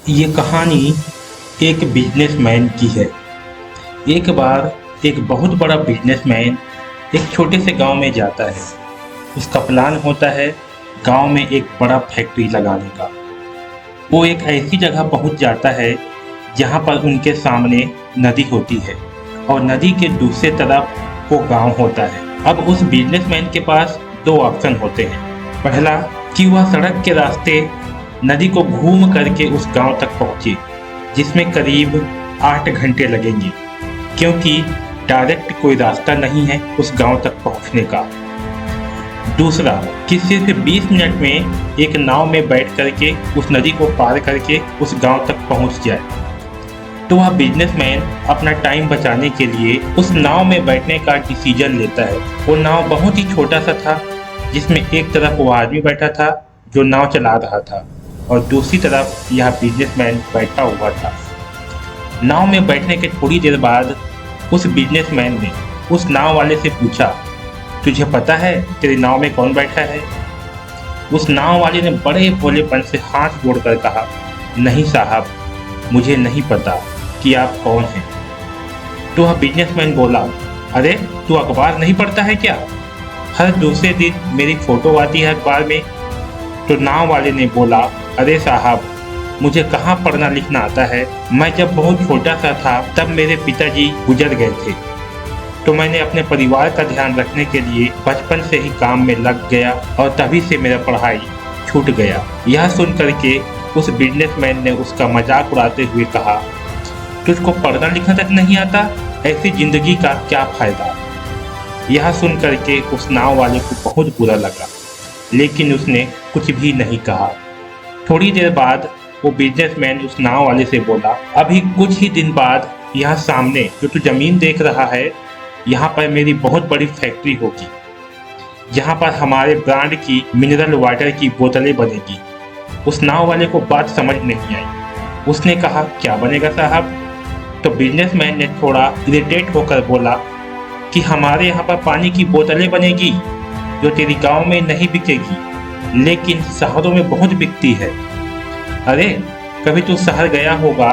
ये कहानी एक बिजनेसमैन की है। एक बार एक बहुत बड़ा बिजनेसमैन एक छोटे से गांव में जाता है। उसका प्लान होता है गांव में एक बड़ा फैक्ट्री लगाने का। वो एक ऐसी जगह पहुंच जाता है जहां पर उनके सामने नदी होती है और नदी के दूसरे तरफ वो गांव होता है। अब उस बिजनेसमैन के पास दो ऑप्शन होते हैं। पहला कि वह सड़क के रास्ते नदी को घूम करके उस गांव तक पहुंचे, जिसमें करीब 8 घंटे लगेंगे, क्योंकि डायरेक्ट कोई रास्ता नहीं है उस गांव तक पहुंचने का। दूसरा कि सिर्फ 20 मिनट में एक नाव में बैठ करके उस नदी को पार करके उस गांव तक पहुंच जाए। तो वह बिजनेसमैन अपना टाइम बचाने के लिए उस नाव में बैठने का डिसीजन लेता है। वो नाव बहुत ही छोटा सा था, जिसमें एक तरफ वो आदमी बैठा था जो नाव चला रहा था और दूसरी तरफ यह बिजनेसमैन बैठा हुआ था। नाव में बैठने के थोड़ी देर बाद उस बिजनेसमैन ने उस नाव वाले से पूछा, तुझे पता है तेरी नाव में कौन बैठा है? उस नाव वाले ने बड़े भोलेपन से हाथ जोड़कर कहा, नहीं साहब, मुझे नहीं पता कि आप कौन हैं। तो वह बिजनेसमैन बोला, अरे तू अखबार नहीं पढ़ता है क्या? हर दूसरे दिन मेरी फोटो आती है अखबार में। तो नाव वाले ने बोला, अरे साहब, मुझे कहाँ पढ़ना लिखना आता है। मैं जब बहुत छोटा सा था तब मेरे पिताजी गुजर गए थे, तो मैंने अपने परिवार का ध्यान रखने के लिए बचपन से ही काम में लग गया और तभी से मेरा पढ़ाई छूट गया। यह सुन करके उस बिजनेसमैन ने उसका मजाक उड़ाते हुए कहा, तुझको पढ़ना लिखना तक नहीं आता, ऐसी जिंदगी का क्या फायदा? यह सुन करके उस नाव वाले को बहुत बुरा लगा, लेकिन उसने कुछ भी नहीं कहा। थोड़ी देर बाद वो बिजनेसमैन उस नाव वाले से बोला, अभी कुछ ही दिन बाद यहाँ सामने जो तू जमीन देख रहा है, यहाँ पर मेरी बहुत बड़ी फैक्ट्री होगी, जहाँ पर हमारे ब्रांड की मिनरल वाटर की बोतलें बनेगी। उस नाव वाले को बात समझ नहीं आई। उसने कहा, क्या बनेगा साहब? तो बिजनेसमैन ने थोड़ा इरिटेट होकर बोला कि हमारे यहाँ पर पानी की बोतलें बनेगी जो तेरी गांव में नहीं बिकेगी, लेकिन शहरों में बहुत बिकती है। अरे कभी तू शहर गया होगा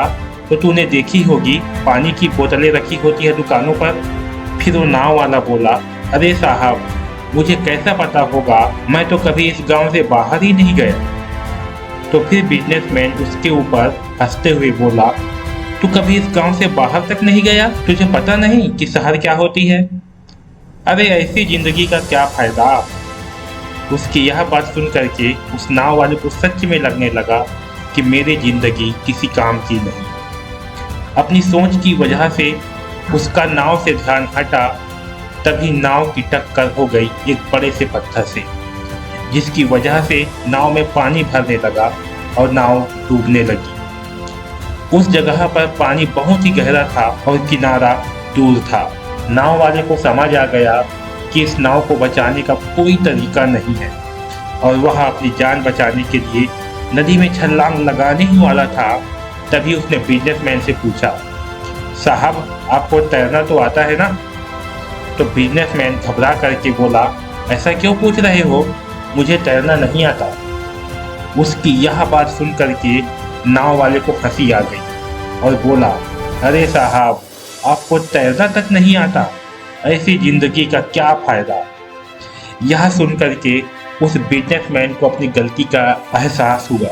तो तूने देखी होगी पानी की बोतलें रखी होती है दुकानों पर। फिर वो नाव वाला बोला, अरे साहब, मुझे कैसा पता होगा, मैं तो कभी इस गांव से बाहर ही नहीं गया। तो फिर बिजनेसमैन उसके ऊपर हंसते हुए बोला, तू कभी इस गांव से बाहर तक नहीं गया? तुझे पता नहीं कि शहर क्या होती है? अरे ऐसी जिंदगी का क्या फायदा? उसकी यह बात सुन करके उस नाव वाले को सच में लगने लगा कि मेरी जिंदगी किसी काम की नहीं। अपनी सोच की वजह से उसका नाव से ध्यान हटा, तभी नाव की टक्कर हो गई एक बड़े से पत्थर से, जिसकी वजह से नाव में पानी भरने लगा और नाव डूबने लगी। उस जगह पर पानी बहुत ही गहरा था और किनारा दूर था। नाव वाले को समझ आ गया कि इस नाव को बचाने का कोई तरीका नहीं है और वह अपनी जान बचाने के लिए नदी में छलांग लगाने ही वाला था। तभी उसने बिजनेसमैन से पूछा, साहब, आपको तैरना तो आता है ना? तो बिजनेसमैन घबरा करके बोला, ऐसा क्यों पूछ रहे हो, मुझे तैरना नहीं आता। उसकी यह बात सुन करके नाव वाले को हंसी आ गई और बोला, अरे साहब, आपको तैरना तक नहीं आता, ऐसी जिंदगी का क्या फायदा? यह सुन करके उस बिजनेसमैन को अपनी गलती का एहसास हुआ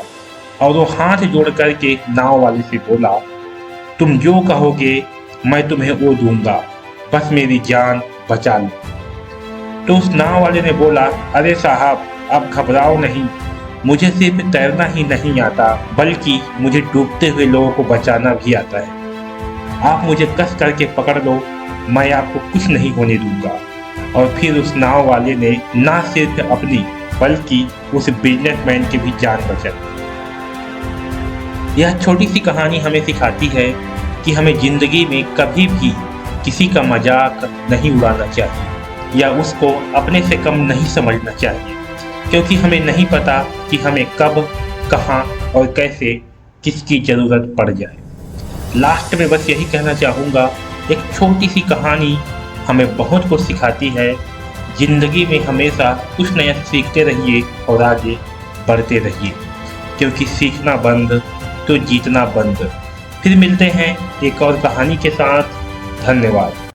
और वो हाथ जोड़ करके नाव वाले से बोला, तुम जो कहोगे मैं तुम्हें वो दूंगा, बस मेरी जान बचा लो। तो उस नाव वाले ने बोला, अरे साहब, आप घबराओ नहीं, मुझे सिर्फ तैरना ही नहीं आता, बल्कि मुझे डूबते हुए लोगों को बचाना भी आता है। आप मुझे कस करके पकड़ लो, मैं आपको कुछ नहीं होने दूंगा। और फिर उस नाव वाले ने ना सिर्फ अपनी बल्कि उस बिजनेसमैन की भी जान बचाई। यह छोटी सी कहानी हमें सिखाती है कि हमें जिंदगी में कभी भी किसी का मजाक नहीं उड़ाना चाहिए या उसको अपने से कम नहीं समझना चाहिए, क्योंकि हमें नहीं पता कि हमें कब, कहाँ और कैसे किसकी ज़रूरत पड़ जाए। लास्ट में बस यही कहना चाहूँगा, एक छोटी सी कहानी हमें बहुत कुछ सिखाती है। ज़िंदगी में हमेशा कुछ नया सीखते रहिए और आगे बढ़ते रहिए, क्योंकि सीखना बंद तो जीतना बंद। फिर मिलते हैं एक और कहानी के साथ। धन्यवाद।